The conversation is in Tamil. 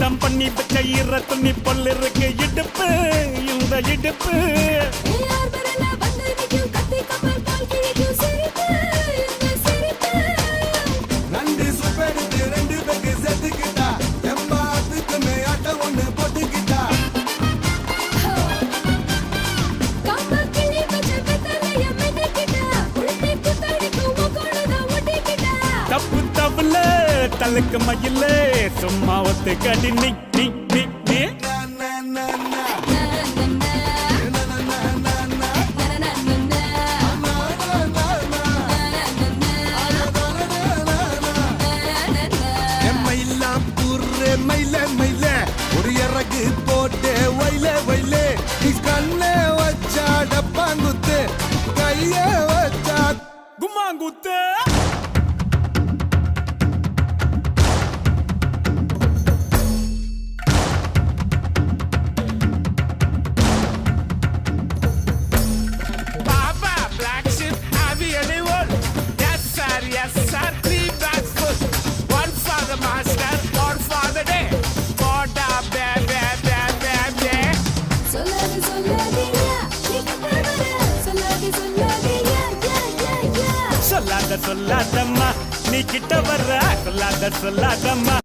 சுத்தம் பண்ணி வச்ச ஈர துணி பொல் இருக்கு இடுப்பு இந்த இடுப்பு நண்டு சுப்பெடுத்து 2 பேருக்கு செத்துக்கிட்டா எம்மாத்துக்கு மேயாட்ட ஒண்ணு போட்டுக்கிட்டா தப்பு தப்புல தலுக்கு மயில சும்மா ஒத்து கடி நீ நீ நீ நீ மயில மயில ஒரு இறகு போட்டு வயல வயல கண்ண வச்சா டப்பாங்குத்து கைய வச்சா கும்மாங்குத்து Papa, black sheep, have you anyone? Yes sir, 3 bags full. One for the master, one for the day. Poda, be, be, be, be, be. சொல்லாதம்மா நீ கிட்ட வர்ற சொல்லாதம்மா